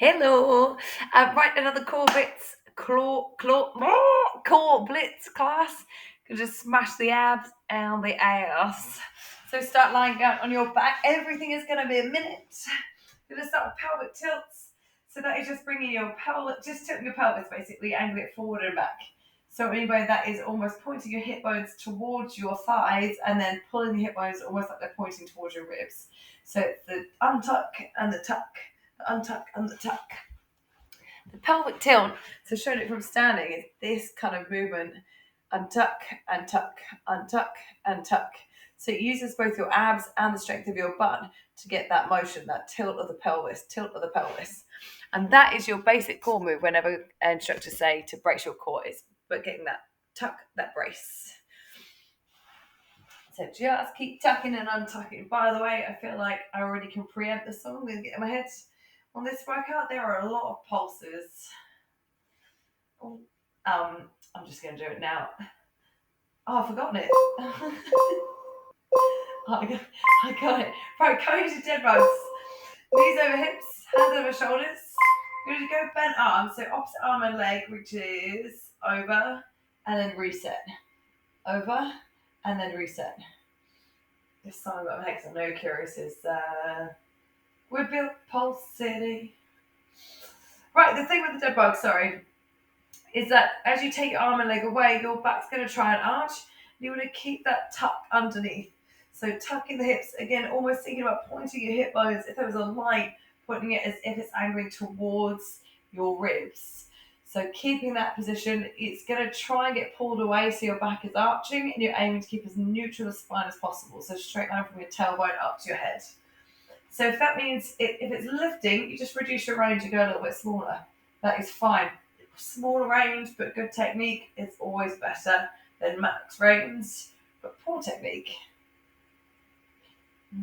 Hello. Right, another core blitz class. You can just smash the abs and the ass. So start lying down on your back. Everything is going to be a minute. You're going to start with pelvic tilts. So that is just bringing your pelvis, just tilting your pelvis basically, angling it forward and back. So anyway, that is almost pointing your hip bones towards your thighs and then pulling the hip bones almost like they're pointing towards your ribs. So it's the untuck and the tuck, the untuck and the tuck. The pelvic tilt, so showing it from standing, is this kind of movement. Untuck and tuck, untuck and tuck. So it uses both your abs and the strength of your butt to get that motion, that tilt of the pelvis, tilt of the pelvis. And that is your basic core move whenever instructors say to brace your core, is but getting that tuck, that brace. So just keep tucking and untucking. By the way, I feel like I already can preempt the song. I'm going to get in my head. On this workout, there are a lot of pulses. I'm just going to do it now. Oh, I've forgotten it. I got it. Right, go into dead bugs. Knees over hips, hands over shoulders. You're going to go bent arm. So opposite arm and leg reaches over and then reset. Over and then reset. This song that makes I'm no curious is We're Built Pulse City. Right, the thing with the dead bug, sorry, is that as you take your arm and leg away, your back's going to try and arch. You want to keep that tuck underneath. So tucking the hips, again, almost thinking about pointing your hip bones. If there was a light, pointing it as if it's angling towards your ribs. So keeping that position, it's going to try and get pulled away so your back is arching and you're aiming to keep as neutral a spine as possible. So straight line from your tailbone up to your head. So if that means if it's lifting, you just reduce your range and go a little bit smaller. That is fine. Smaller range but good technique is always better than max range but poor technique. So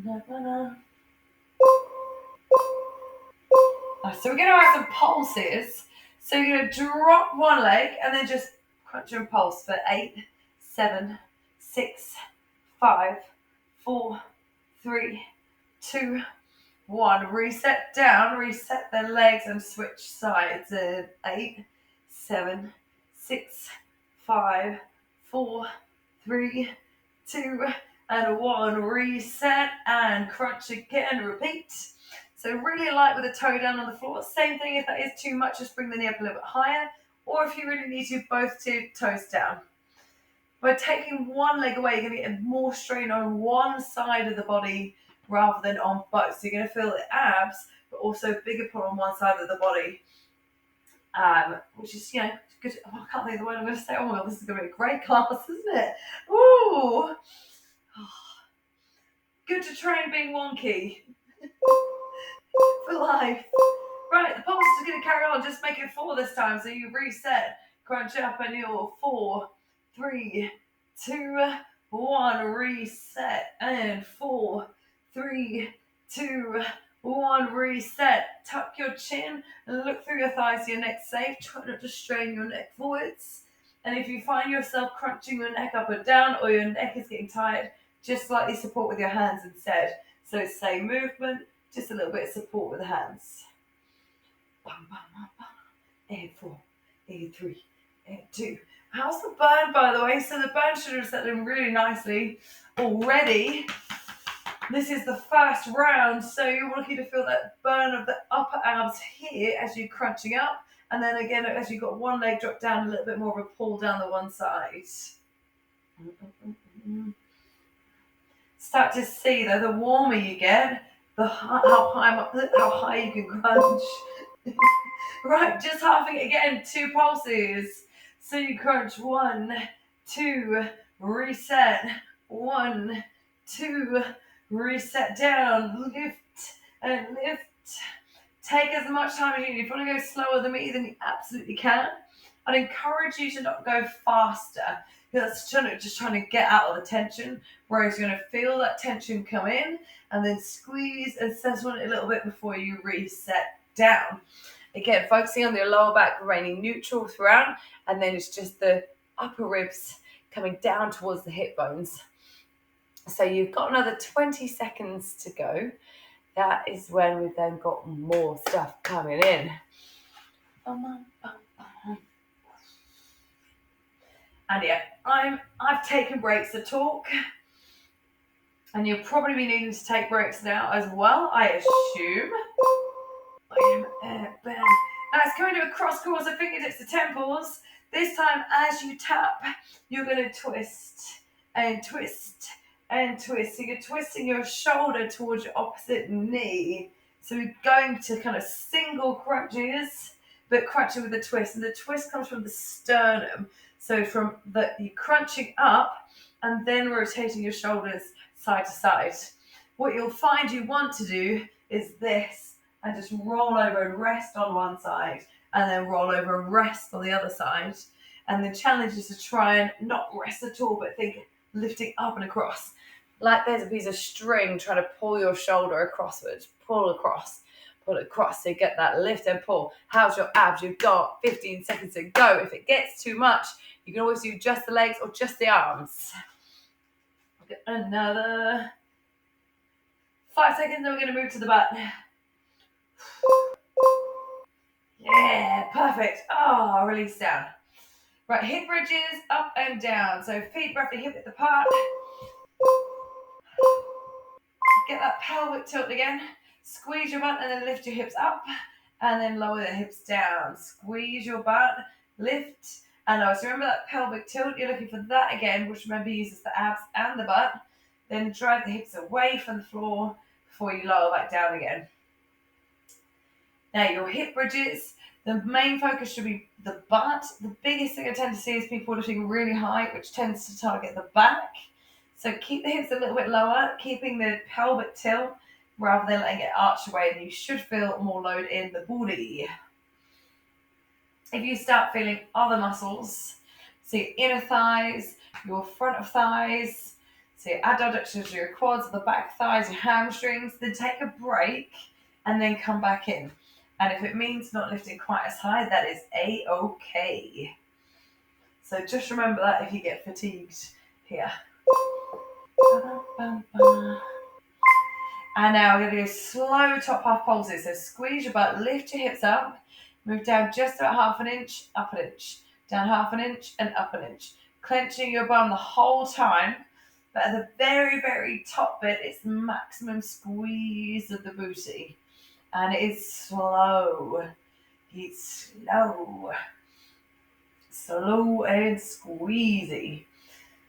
we're going to add some pulses. So you're going to drop one leg and then just crunch and pulse for 8, 7, 6, 5, 4, 3, 2, 1. Reset down, reset the legs and switch sides in 8, 7, 6, 5, 4, 3, 2, and 1. Reset and crunch again, repeat. So really light with the toe down on the floor. Same thing, if that is too much, just bring the knee up a little bit higher. Or if you really need to, both two toes down. By taking one leg away, you're going to get more strain on one side of the body rather than on both. So you're going to feel the abs, but also bigger pull on one side of the body, which is, good. Oh, I can't think of the word I'm going to say. Oh my God, this is going to be a great class, isn't it? Ooh. Good to train being wonky for life. Right, the pulse is going to carry on. Just make it 4 this time. So you reset, crunch up, and you're 4, 3, 2, 1. Reset and 4, 3, 2, 1. Reset. Tuck your chin and look through your thighs so your neck's safe. Try not to strain your neck forwards. And if you find yourself crunching your neck up and down or your neck is getting tired, just slightly support with your hands instead. So same movement, just a little bit of support with the hands. And 4, and 3, and 2. How's the burn, by the way? So the burn should have settled in really nicely already. This is the first round, so you're looking to feel that burn of the upper abs here as you're crunching up. And then again, as you've got one leg drop down, a little bit more of a pull down the one side. Start to see, though, the warmer you get, how high you can crunch. Right, just halving it again, 2 pulses. So you crunch 1, 2, reset, 1, 2, reset down, lift and lift. Take as much time as you need. If you want to go slower than me, then you absolutely can. I'd encourage you to not go faster. That's just trying to get out of the tension, whereas you're going to feel that tension come in and then squeeze and settle it a little bit before you reset down. Again, focusing on your lower back, remaining neutral throughout, and then it's just the upper ribs coming down towards the hip bones. So you've got another 20 seconds to go. that is when we've then got more stuff coming in. And yeah, I've taken breaks to talk, and you'll probably be needing to take breaks now as well, I assume. Now it's coming to a cross course of fingertips to temples. This time, as you tap, you're going to twist and twist and twist. So you're twisting your shoulder towards your opposite knee. So we're going to kind of single crunches, but crunching with a twist. And the twist comes from the sternum. So you're crunching up and then rotating your shoulders side to side. What you'll find you want to do is this, and just roll over and rest on one side, and then roll over and rest on the other side. And the challenge is to try and not rest at all, but think lifting up and across. Like there's a piece of string trying to pull your shoulder acrosswards. Pull across, pull across. So you get that lift and pull. How's your abs? You've got 15 seconds to go. If it gets too much, you can always do just the legs or just the arms. Another 5 seconds, then we're going to move to the butt. Yeah, perfect. Oh, release down. Right, hip bridges, up and down. So feet roughly hip width apart. Get that pelvic tilt again. Squeeze your butt and then lift your hips up. And then lower the hips down. Squeeze your butt, lift and lower. So remember that pelvic tilt. You're looking for that again, which remember uses the abs and the butt. Then drive the hips away from the floor before you lower back down again. Now your hip bridges, the main focus should be the butt. The biggest thing I tend to see is people lifting really high, which tends to target the back. So keep the hips a little bit lower, keeping the pelvic tilt rather than letting it arch away, and you should feel more load in the booty. If you start feeling other muscles, so your inner thighs, your front of thighs, so your adductors, your quads, the back thighs, your hamstrings, then take a break and then come back in. And if it means not lifting quite as high, that is a-okay. So just remember that if you get fatigued here. And now we're going to do slow top half pulses. So squeeze your butt, lift your hips up, move down just about half an inch, up an inch, down half an inch and up an inch. Clenching your bum the whole time. But at the very, very top bit, it's maximum squeeze of the booty. And it is slow. It's slow. Slow and squeezy.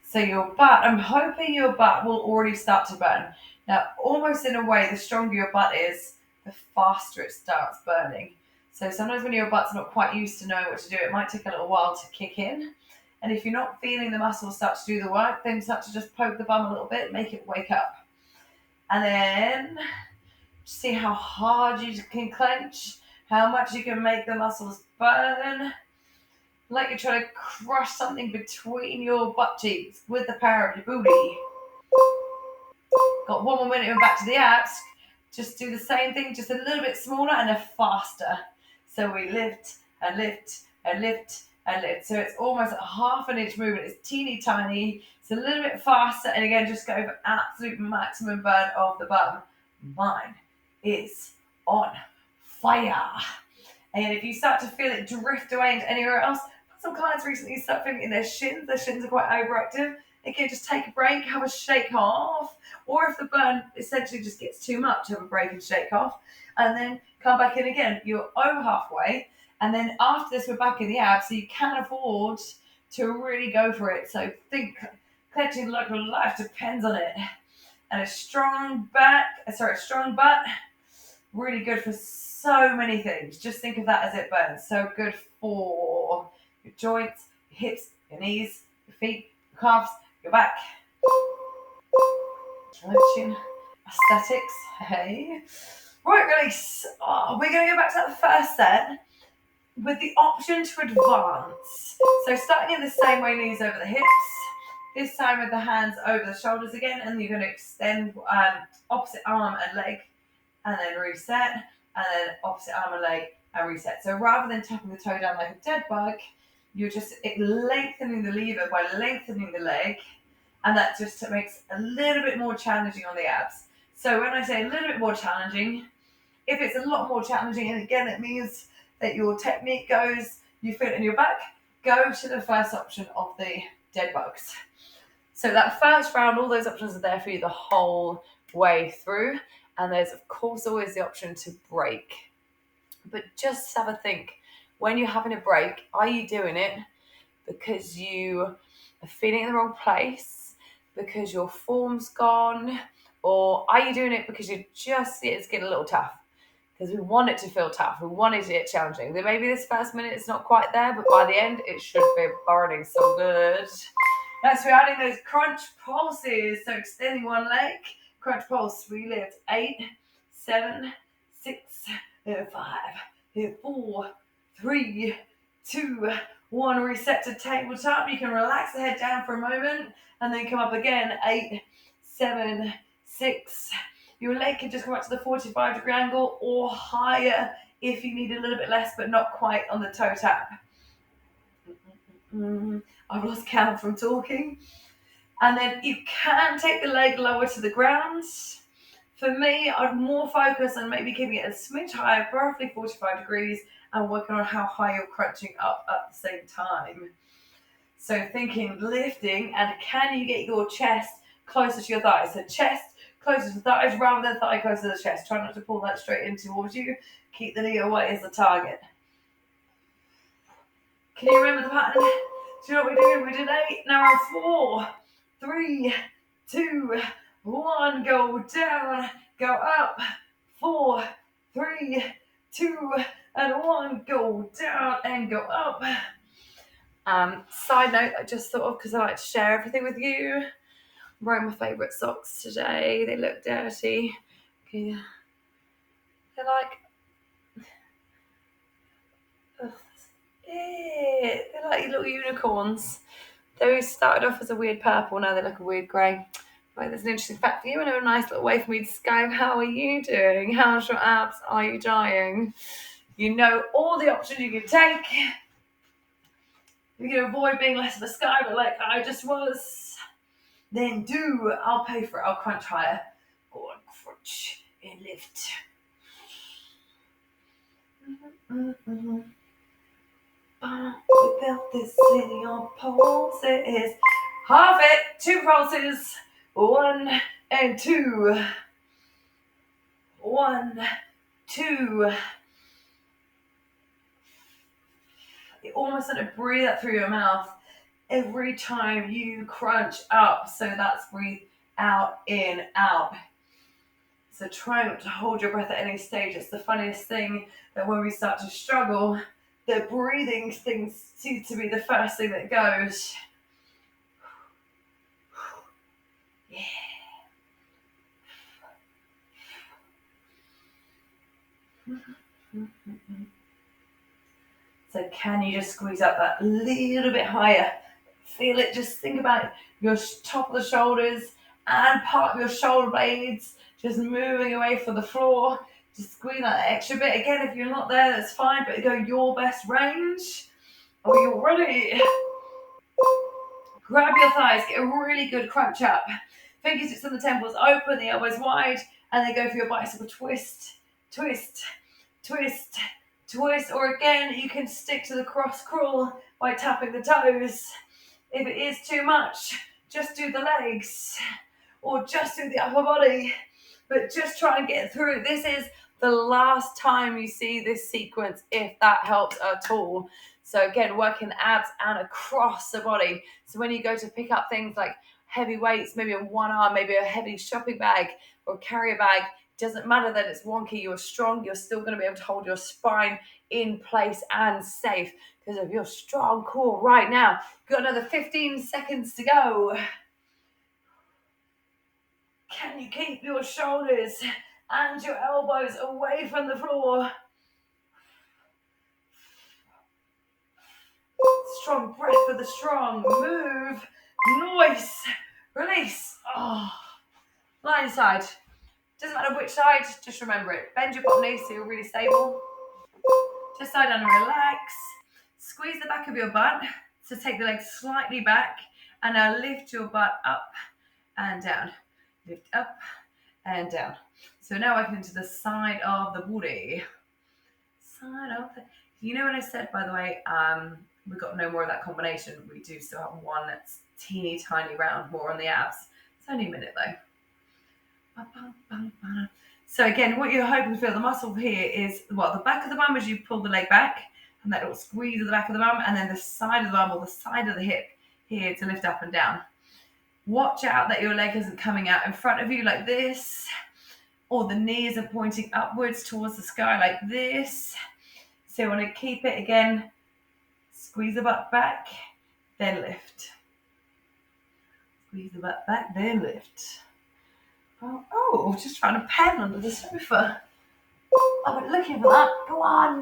So your butt, I'm hoping your butt will already start to burn. Now, almost in a way, the stronger your butt is, the faster it starts burning. So sometimes when your butt's not quite used to knowing what to do, it might take a little while to kick in. And if you're not feeling the muscles start to do the work, then start to just poke the bum a little bit, make it wake up. And then see how hard you can clench, how much you can make the muscles burn. Like you're trying to crush something between your butt cheeks with the power of your booty. Got 1 more minute and back to the abs. Just do the same thing, just a little bit smaller and faster. So we lift and lift and lift and lift. So it's almost a half an inch movement. It's teeny tiny. It's a little bit faster. And again, just go for absolute maximum burn of the bum. Mine is on fire. And if you start to feel it drift away into anywhere else, some clients recently start feeling it in their shins. Their shins are quite overactive. Again, just take a break, have a shake off. Or if the burn essentially just gets too much, have a break and shake off. And then come back in again. You're over halfway. And then after this, we're back in the abs. So you can afford to really go for it. So think clenching like your life depends on it. And a strong butt, really good for so many things. Just think of that as it burns. So good for your joints, your hips, your knees, your feet, your calves, your back. Stretching, aesthetics, hey. Right, release. Oh, we're going to go back to that first set with the option to advance. So starting in the same way, knees over the hips. This time with the hands over the shoulders again, and you're going to extend opposite arm and leg, and then reset, and then opposite arm and leg, and reset. So rather than tapping the toe down like a dead bug, you're just lengthening the lever by lengthening the leg, and that just makes a little bit more challenging on the abs. So when I say a little bit more challenging, if it's a lot more challenging, and again, it means that your technique goes, you feel it in your back, go to the first option of the dead bugs. So that first round, all those options are there for you the whole way through. And there's, of course, always the option to break. But just have a think. When you're having a break, are you doing it because you are feeling in the wrong place, because your form's gone, or are you doing it because it's getting a little tough? Because we want it to feel tough. We want it to get challenging. Then maybe this first minute is not quite there, but by the end, it should be burning so good. Next, we're adding those crunch pulses. So extending one leg, crunch pulse. We lift 8, 7, 6, 5, 4, 3, 2, 1. Reset to tabletop. You can relax the head down for a moment and then come up again. 8, 7, 6. Your leg can just come up to the 45-degree angle or higher if you need a little bit less, but not quite on the toe tap. I've lost count from talking. And then you can take the leg lower to the ground. For me, I'd more focus on maybe keeping it a smidge higher, preferably 45 degrees, and working on how high you're crunching up at the same time. So thinking lifting, and can you get your chest closer to your thighs? So chest closer to thighs rather than thigh closer to the chest. Try not to pull that straight in towards you. Keep the knee away as the target. Can you remember the pattern? Do you know what we're doing? We did 8, now we're 4, 3, 2, 1. Go down, go up. 4, 3, 2, and 1. Go down and go up. Side note, I just thought of, because I like to share everything with you. I'm wearing my favourite socks today. They look dirty. Okay. They're like little unicorns. They started off as a weird purple, now they look a weird grey. Right, there's an interesting fact for you and a nice little way for me to Skype. How are you doing? How's your abs? Are you dying? You know all the options you can take. You can avoid being less of a Skyper like I just was. Then do. I'll pay for it. I'll crunch higher. Go on, crunch and lift. We built this in your pulses. Half it. 2 pulses. 1 and 2. 1, 2. You almost want to breathe that through your mouth every time you crunch up. So that's breathe out, in, out. So try not to hold your breath at any stage. It's the funniest thing that when we start to struggle, the breathing thing seems to be the first thing that goes. Yeah. So can you just squeeze up that little bit higher? Feel it. Just think about your top of the shoulders and part of your shoulder blades just moving away from the floor. Just squeeze that extra bit. Again, if you're not there, that's fine, but go your best range. Are you ready? Grab your thighs, get a really good crunch up. Fingertips on the temples, open the elbows wide, and then go for your bicycle twist, twist, twist, twist. Or again, you can stick to the cross crawl by tapping the toes. If it is too much, just do the legs or just do the upper body, but just try and get through. This is the last time you see this sequence, if that helps at all. So again, working the abs and across the body. So when you go to pick up things like heavy weights, maybe on one arm, maybe a heavy shopping bag or carrier bag, doesn't matter that it's wonky, you're strong, you're still going to be able to hold your spine in place and safe because of your strong core right now. Got another 15 seconds to go. Can you keep your shoulders and your elbows away from the floor? Strong breath for the strong. Move. Noise. Release. Oh. Line side. Doesn't matter which side, just remember it. Bend your bottom knee so you're really stable. Just lie down and relax. Squeeze the back of your butt. So take the legs slightly back. And now lift your butt up and down. Lift up and down. So now I can into the side of the booty. Side of the. You know what I said, by the way, we've got no more of that combination. We do still have one that's teeny tiny round, more on the abs. It's only a minute though. So again, what you're hoping to feel, the muscle here is, well, the back of the bum as you pull the leg back, and that little squeeze of the back of the bum, and then the side of the bum or the side of the hip here to lift up and down. Watch out that your leg isn't coming out in front of you like this, or the knees are pointing upwards towards the sky like this. So you want to keep it again, squeeze the butt back, then lift. Squeeze the butt back, then lift. Oh, just trying to pen under the sofa. I've been looking for that. Go on.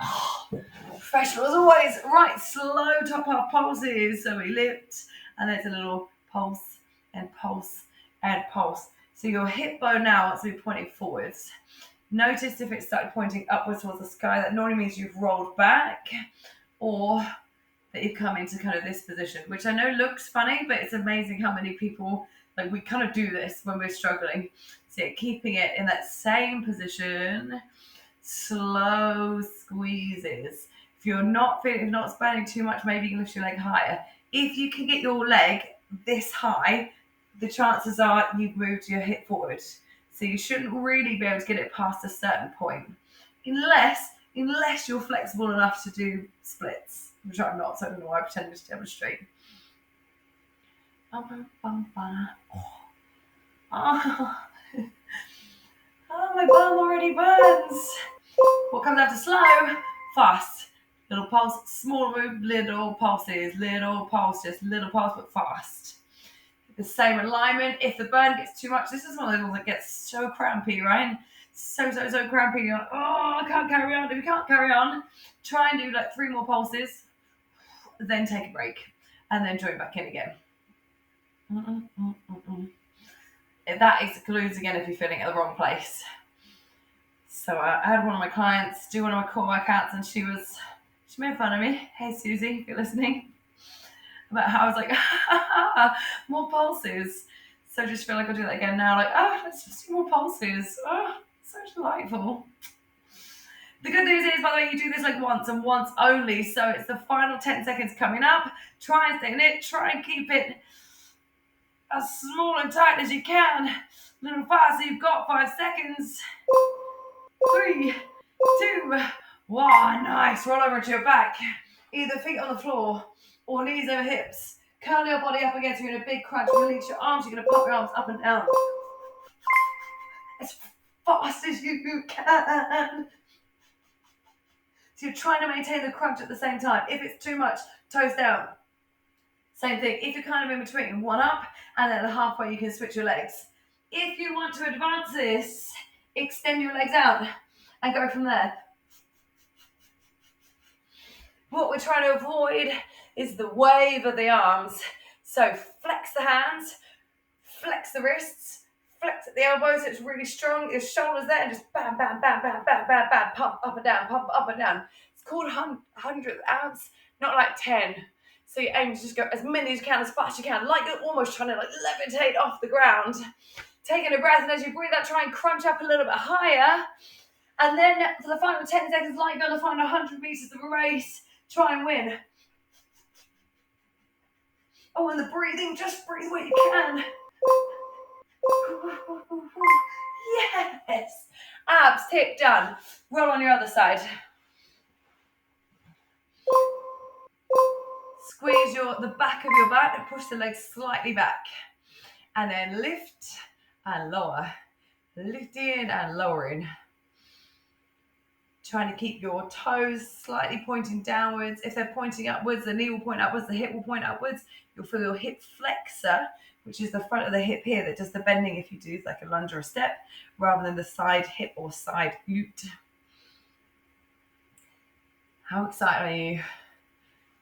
Oh, professional as always. Right, slow top half pulses. So we lift, and there's a little pulse and pulse and pulse. So your hip bone now wants to be pointing forwards. Notice if it started pointing upwards towards the sky, that normally means you've rolled back, or that you've come into kind of this position, which I know looks funny, but it's amazing how many people, like, we kind of do this when we're struggling. So keeping it in that same position, slow squeezes. If you're not feeling, if not spreading too much, maybe you can lift your leg higher. If you can get your leg this high, the chances are you've moved your hip forward. So you shouldn't really be able to get it past a certain point, unless you're flexible enough to do splits, which I'm not, so I don't know why I pretended to demonstrate. Oh, my bum already burns. What comes after slow? Fast. Little pulse, small move, little pulses, little pulse, just little pulse, but fast. The same alignment. If the burn gets too much, this is one of those ones that gets so crampy, right? So crampy. You're like, oh, I can't carry on. If you can't carry on, try and do like 3 more pulses, then take a break, and then join back in again. That excludes again if you're feeling at the wrong place. So I had one of my clients do one of my core workouts, and she made fun of me. Hey Susie, if you're listening, about how I was like, more pulses. So I just feel like I'll do that again now. Like, let's just do more pulses. Oh, so delightful. The good news is, by the way, you do this like once and once only. So it's the final 10 seconds coming up. Try and stay in it. Try and keep it as small and tight as you can. A little fast. So you've got 5 seconds. 3, 2, 1. Nice. Roll over to your back. Either feet on the floor or knees over hips. Curl your body up against you in a big crunch. Release your arms. You're going to pop your arms up and down as fast as you can. So you're trying to maintain the crunch at the same time. If it's too much, toes down. Same thing. If you're kind of in between, one up, and then halfway you can switch your legs. If you want to advance this, extend your legs out and go from there. What we're trying to avoid is the wave of the arms. So flex the hands, flex the wrists, flex at the elbows so it's really strong. Your shoulders there, and just bam, bam, bam, bam, bam, bam, bam, pump up and down, pump up and down. It's called 100th abs, not like 10. So you aim to just go as many as you can, as fast as you can, like you're almost trying to like levitate off the ground. Taking a breath, and as you breathe out, try and crunch up a little bit higher. And then for the final 10 seconds, like you're going to find 100 meters of a race, try and win. Oh, and the breathing, just breathe where you can. Yes. Abs, tick, done. Roll on your other side. Squeeze the back of your butt and push the legs slightly back. And then lift and lower. Lifting and lowering. Trying to keep your toes slightly pointing downwards. If they're pointing upwards, the knee will point upwards, the hip will point upwards. You'll feel your hip flexor, which is the front of the hip here that does the bending if you do like a lunge or a step, rather than the side hip or side glute. How excited are you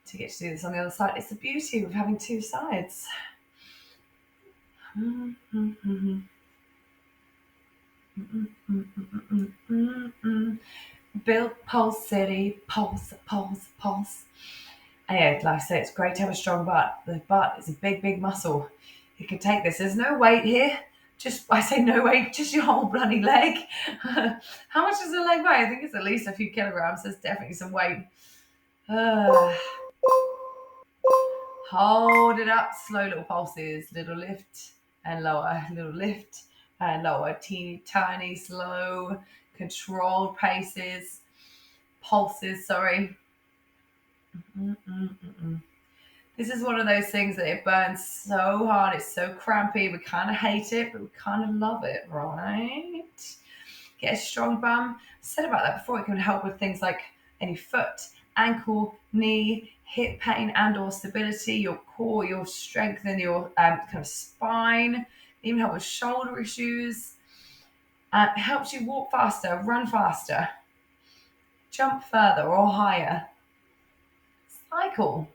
to get to do this on the other side? It's the beauty of having 2 sides. Build pulse city, pulse, pulse, pulse. And yeah, like I say, it's great to have a strong butt. The butt is a big, big muscle. You can take this. There's no weight here. Just, I say no weight, just your whole bloody leg. How much does a leg weigh? I think it's at least a few kilograms. There's definitely some weight. Uh, Hold it up, slow little pulses, little lift and lower, little lift and lower, teeny tiny, slow, controlled paces, pulses, sorry. Mm-mm-mm-mm. This is one of those things that it burns so hard, it's so crampy, we kind of hate it, but we kind of love it, right? Get a strong bum. I said about that before, it can help with things like any foot, ankle, knee, hip pain and or stability, your core, your strength and your kind of spine, even help with shoulder issues. Helps you walk faster, run faster, jump further or higher, cycle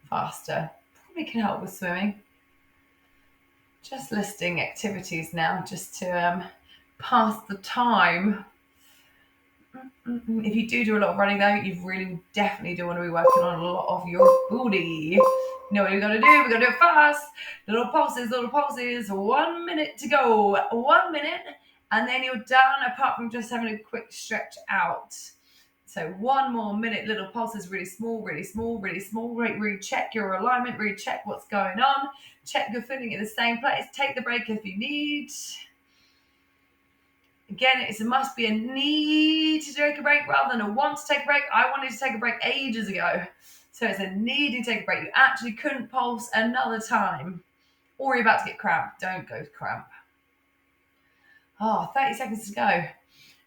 faster. Probably can help with swimming. Just listing activities now just to pass the time. If you do a lot of running though, you really definitely do want to be working on a lot of your booty. You know what we got to do? We got to do it fast. Little pulses, little pulses. 1 minute to go. 1 minute, and then you're done. Apart from just having a quick stretch out. So 1 more minute. Little pulses, really small, really small, really small. Really check your alignment. Really check what's going on. Check you're feeling in the same place. Take the break if you need. Again, it must be a need to take a break rather than a want to take a break. I wanted to take a break ages ago. So it's a need to take a break. You actually couldn't pulse another time. Or you're about to get cramp. Don't go to cramp. 30 seconds to go.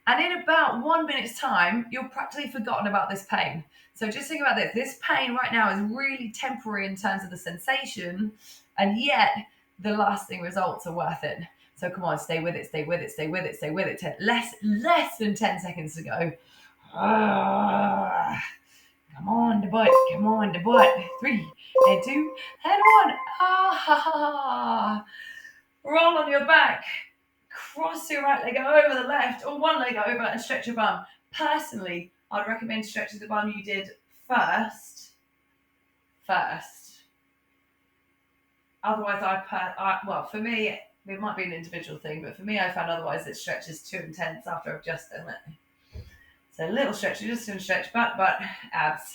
And in about 1 minute's time, you're practically forgotten about this pain. So just think about this. This pain right now is really temporary in terms of the sensation, and yet the lasting results are worth it. So come on, stay with it, stay with it, stay with it, stay with it. Less than 10 seconds to go. Come on, the butt. Come on, the butt. 3 and 2 and 1. Roll on your back. Cross your right leg over the left, or one leg over and stretch your bum. Personally, I'd recommend stretching the bum you did first. Otherwise, well, for me, it might be an individual thing, but for me, I found otherwise it stretches too intense after I've just done it. So a little stretch, you're just going to stretch butt, abs.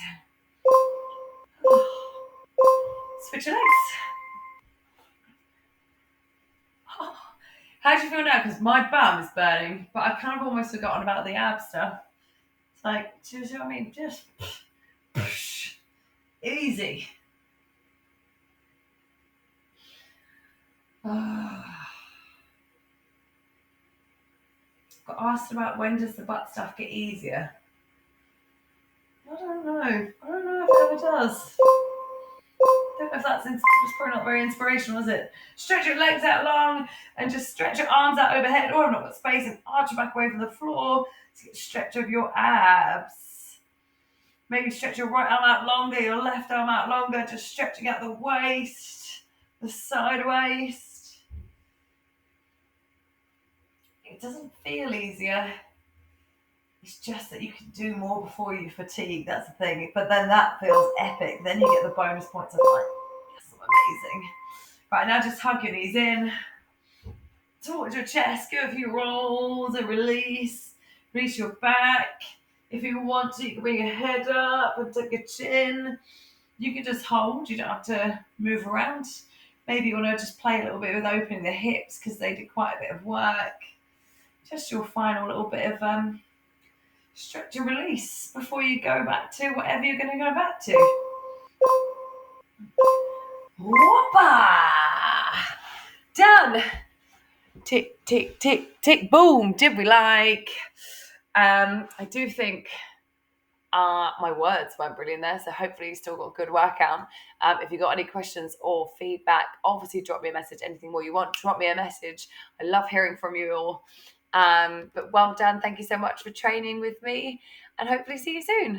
Switch your legs. How do you feel now? Because my bum is burning, but I've kind of almost forgotten about the ab stuff. It's like, do you see what I mean? Just easy. Got asked about when does the butt stuff get easier. I don't know if it ever does. I don't know if that's probably not very inspirational, is it? Stretch your legs out long and just stretch your arms out overhead. I've not got space, and arch your back away from the floor to get stretch of your abs. Maybe stretch your right arm out longer, your left arm out longer, just stretching out the waist, the side waist. It doesn't feel easier. It's just that you can do more before you fatigue. That's the thing. But then that feels epic. Then you get the bonus points of like, that's amazing. Right, now just hug your knees in. Towards your chest. Go a few rolls and release. Release your back. If you want to, you can bring your head up and tuck your chin. You can just hold. You don't have to move around. Maybe you want to just play a little bit with opening the hips because they did quite a bit of work. Just your final little bit of stretch and release before you go back to whatever you're going to go back to. Whoppa! Done. Tick, tick, tick, tick, boom. Did we like? I do think my words weren't brilliant there, so hopefully you still got a good workout. If you got any questions or feedback, obviously drop me a message. Anything more you want, drop me a message. I love hearing from you all. But well done. Thank you so much for training with me, and hopefully see you soon.